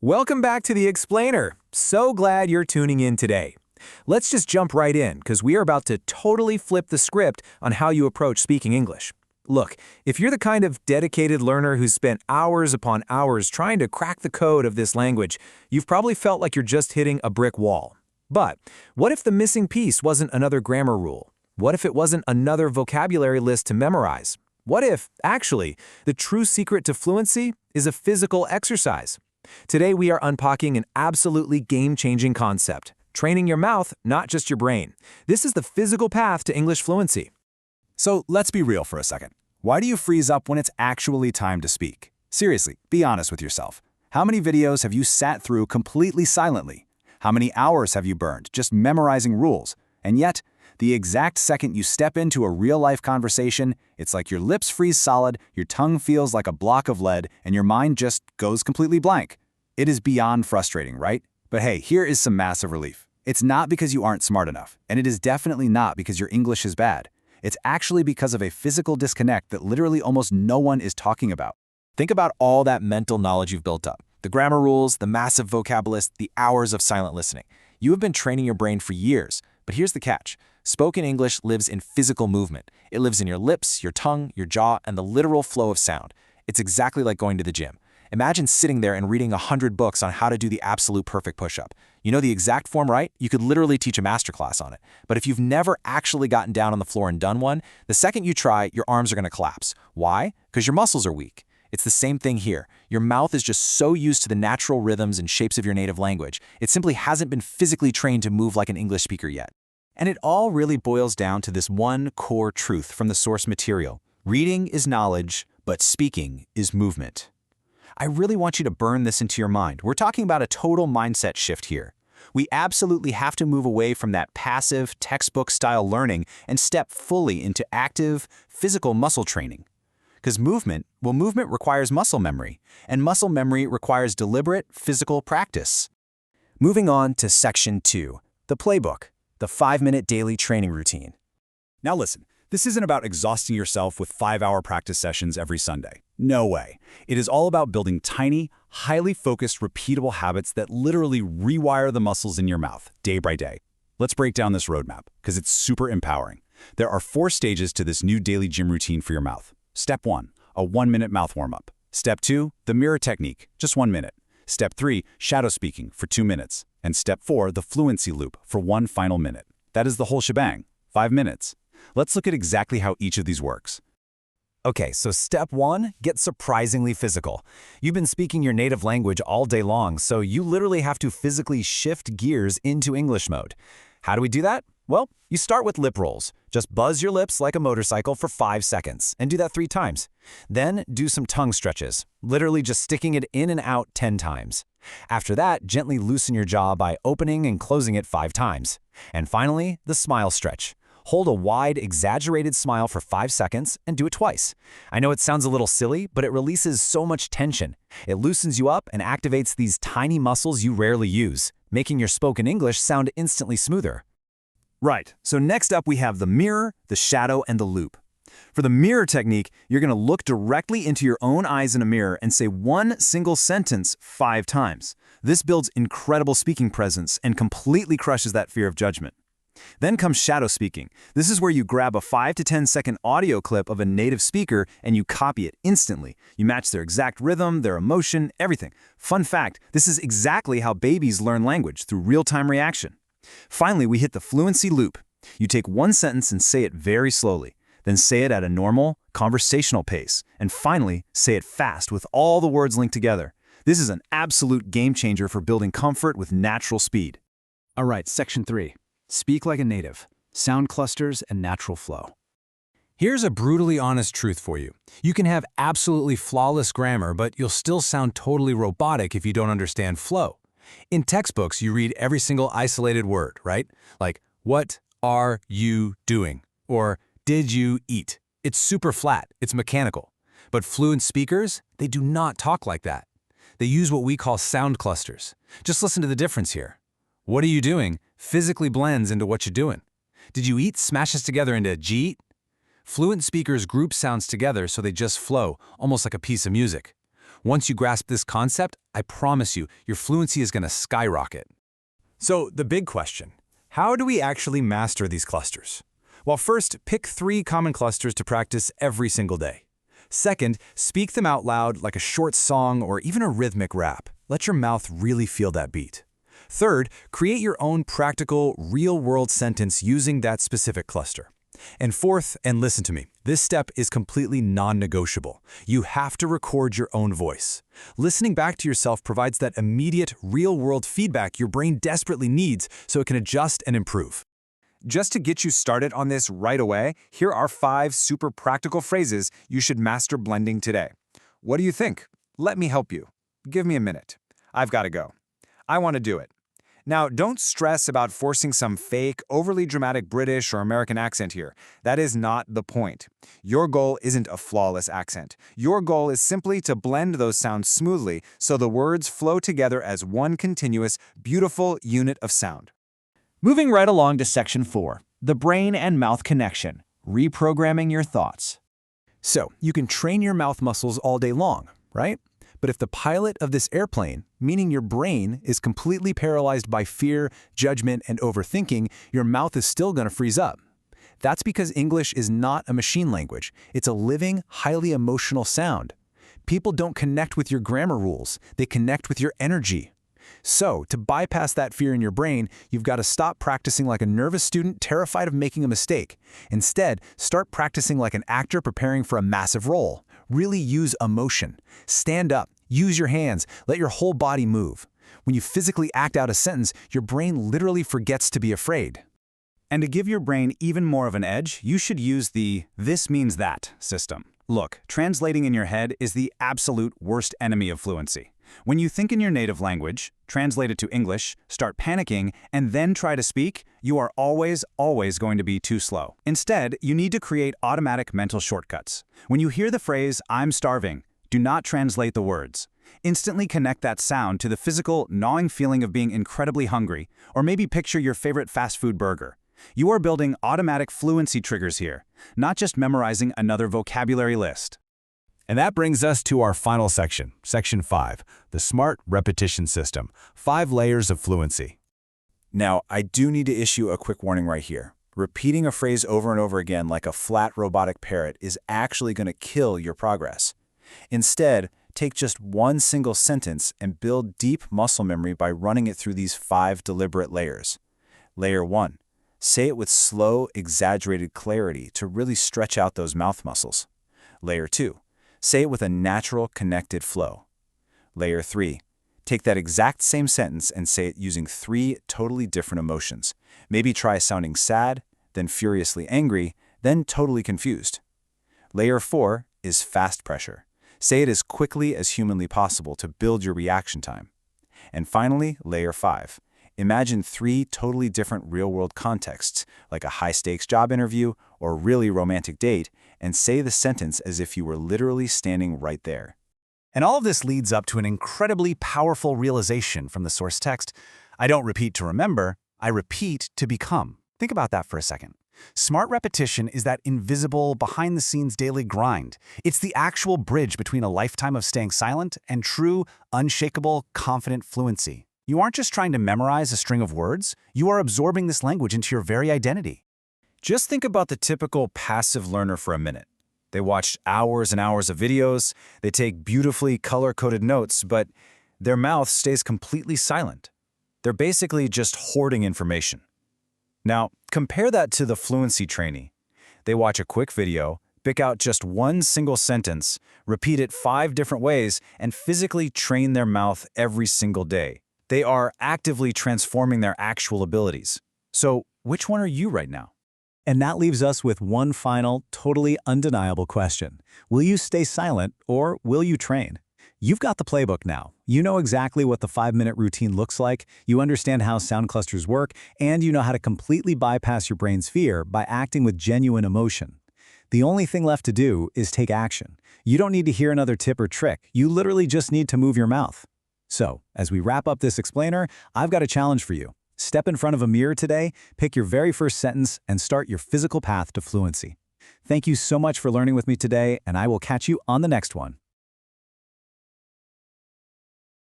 Welcome back to The Explainer. So glad you're tuning in today. Let's just jump right in, because we are about to totally flip the script on how you approach speaking English. Look, if you're the kind of dedicated learner who's spent hours upon hours trying to crack the code of this language, you've probably felt like you're just hitting a brick wall. But what if the missing piece wasn't another grammar rule? What if it wasn't another vocabulary list to memorize? What if, actually, the true secret to fluency is a physical exercise? Today we are unpacking an absolutely game-changing concept, training your mouth, not just your brain. This is the physical path to English fluency. So let's be real for a second. Why do you freeze up when it's actually time to speak? Seriously, be honest with yourself. How many videos have you sat through completely silently? How many hours have you burned just memorizing rules? And yet, the exact second you step into a real-life conversation, it's like your lips freeze solid, your tongue feels like a block of lead, and your mind just goes completely blank. It is beyond frustrating, right? But hey, here is some massive relief. It's not because you aren't smart enough, and it is definitely not because your English is bad. It's actually because of a physical disconnect that literally almost no one is talking about. Think about all that mental knowledge you've built up. The grammar rules, the massive vocab list, the hours of silent listening. You have been training your brain for years, but here's the catch. Spoken English lives in physical movement. It lives in your lips, your tongue, your jaw, and the literal flow of sound. It's exactly like going to the gym. Imagine sitting there and reading 100 books on how to do the absolute perfect push-up. You know the exact form, right? You could literally teach a masterclass on it. But if you've never actually gotten down on the floor and done one, the second you try, your arms are going to collapse. Why? Because your muscles are weak. It's the same thing here. Your mouth is just so used to the natural rhythms and shapes of your native language. It simply hasn't been physically trained to move like an English speaker yet. And it all really boils down to this one core truth from the source material. Reading is knowledge, but speaking is movement. I really want you to burn this into your mind. We're talking about a total mindset shift here. We absolutely have to move away from that passive, textbook-style learning and step fully into active, physical muscle training. Because movement requires muscle memory, and muscle memory requires deliberate, physical practice. Moving on to Section 2, the playbook. The 5-minute daily training routine. Now listen, this isn't about exhausting yourself with 5-hour practice sessions every Sunday. No way. It is all about building tiny, highly focused, repeatable habits that literally rewire the muscles in your mouth, day by day. Let's break down this roadmap, because it's super empowering. There are 4 stages to this new daily gym routine for your mouth. Step 1, a 1-minute mouth warm-up. Step 2, the mirror technique, just 1 minute. Step 3, shadow speaking for 2 minutes. And Step 4, the fluency loop for 1 final minute. That is the whole shebang, 5 minutes. Let's look at exactly how each of these works. Okay, so Step 1, get surprisingly physical. You've been speaking your native language all day long, so you literally have to physically shift gears into English mode. How do we do that? Well, you start with lip rolls. Just buzz your lips like a motorcycle for 5 seconds, and do that 3 times. Then do some tongue stretches, literally just sticking it in and out 10 times. After that, gently loosen your jaw by opening and closing it 5 times. And finally, the smile stretch. Hold a wide, exaggerated smile for 5 seconds and do it twice. I know it sounds a little silly, but it releases so much tension. It loosens you up and activates these tiny muscles you rarely use, making your spoken English sound instantly smoother. Right, so next up we have the mirror, the shadow, and the loop. For the mirror technique, you're going to look directly into your own eyes in a mirror and say one single sentence 5 times. This builds incredible speaking presence and completely crushes that fear of judgment. Then comes shadow speaking. This is where you grab a 5 to 10 second audio clip of a native speaker and you copy it instantly. You match their exact rhythm, their emotion, everything. Fun fact, this is exactly how babies learn language, through real-time reaction. Finally, we hit the fluency loop. You take one sentence and say it very slowly. Then say it at a normal, conversational pace. And finally, say it fast with all the words linked together. This is an absolute game changer for building comfort with natural speed. All right, Section 3. Speak like a native. Sound clusters and natural flow. Here's a brutally honest truth for you. You can have absolutely flawless grammar, but you'll still sound totally robotic if you don't understand flow. In textbooks, you read every single isolated word, right? Like, what are you doing? Or, did you eat? It's super flat, it's mechanical. But fluent speakers, they do not talk like that. They use what we call sound clusters. Just listen to the difference here. What are you doing physically blends into what you're doing. Did you eat smashes together into G-eat? Fluent speakers group sounds together so they just flow, almost like a piece of music. Once you grasp this concept, I promise you, your fluency is going to skyrocket. So, the big question, how do we actually master these clusters? Well, first, pick 3 common clusters to practice every single day. Second, speak them out loud like a short song or even a rhythmic rap. Let your mouth really feel that beat. Third, create your own practical, real-world sentence using that specific cluster. And fourth, and listen to me, this step is completely non-negotiable. You have to record your own voice. Listening back to yourself provides that immediate, real-world feedback your brain desperately needs so it can adjust and improve. Just to get you started on this right away, here are 5 super practical phrases you should master blending today. What do you think? Let me help you. Give me a minute. I've got to go. I want to do it. Now, don't stress about forcing some fake, overly dramatic British or American accent here. That is not the point. Your goal isn't a flawless accent. Your goal is simply to blend those sounds smoothly so the words flow together as one continuous, beautiful unit of sound. Moving right along to Section 4, the brain and mouth connection, reprogramming your thoughts. So, you can train your mouth muscles all day long, right? But if the pilot of this airplane, meaning your brain, is completely paralyzed by fear, judgment, and overthinking, your mouth is still going to freeze up. That's because English is not a machine language. It's a living, highly emotional sound. People don't connect with your grammar rules. They connect with your energy. So, to bypass that fear in your brain, you've got to stop practicing like a nervous student terrified of making a mistake. Instead, start practicing like an actor preparing for a massive role. Really use emotion. Stand up, use your hands, let your whole body move. When you physically act out a sentence, your brain literally forgets to be afraid. And to give your brain even more of an edge, you should use the "this means that" system. Look, translating in your head is the absolute worst enemy of fluency. When you think in your native language, translate it to English, start panicking, and then try to speak, you are always going to be too slow. Instead, you need to create automatic mental shortcuts. When you hear the phrase, "I'm starving," do not translate the words. Instantly connect that sound to the physical, gnawing feeling of being incredibly hungry, or maybe picture your favorite fast food burger. You are building automatic fluency triggers here, not just memorizing another vocabulary list. And that brings us to our final section, Section 5, the Smart Repetition System, 5 layers of fluency. Now, I do need to issue a quick warning right here. Repeating a phrase over and over again like a flat robotic parrot is actually going to kill your progress. Instead, take just one single sentence and build deep muscle memory by running it through these 5 deliberate layers. Layer 1. Say it with slow, exaggerated clarity to really stretch out those mouth muscles. Layer 2. Say it with a natural, connected flow. Layer 3. Take that exact same sentence and say it using 3 totally different emotions. Maybe try sounding sad, then furiously angry, then totally confused. Layer 4 is fast pressure. Say it as quickly as humanly possible to build your reaction time. And finally, Layer 5. Imagine 3 totally different real-world contexts, like a high-stakes job interview or a really romantic date, and say the sentence as if you were literally standing right there. And all of this leads up to an incredibly powerful realization from the source text. I don't repeat to remember, I repeat to become. Think about that for a second. Smart repetition is that invisible, behind-the-scenes daily grind. It's the actual bridge between a lifetime of staying silent and true, unshakable, confident fluency. You aren't just trying to memorize a string of words, you are absorbing this language into your very identity. Just think about the typical passive learner for a minute. They watch hours and hours of videos, they take beautifully color-coded notes, but their mouth stays completely silent. They're basically just hoarding information. Now, compare that to the fluency trainee. They watch a quick video, pick out just one single sentence, repeat it 5 different ways, and physically train their mouth every single day. They are actively transforming their actual abilities. So, which one are you right now? And that leaves us with one final, totally undeniable question. Will you stay silent or will you train? You've got the playbook now. You know exactly what the 5-minute routine looks like, you understand how sound clusters work, and you know how to completely bypass your brain's fear by acting with genuine emotion. The only thing left to do is take action. You don't need to hear another tip or trick. You literally just need to move your mouth. So, as we wrap up this explainer, I've got a challenge for you. Step in front of a mirror today, pick your very first sentence, and start your physical path to fluency. Thank you so much for learning with me today, and I will catch you on the next one.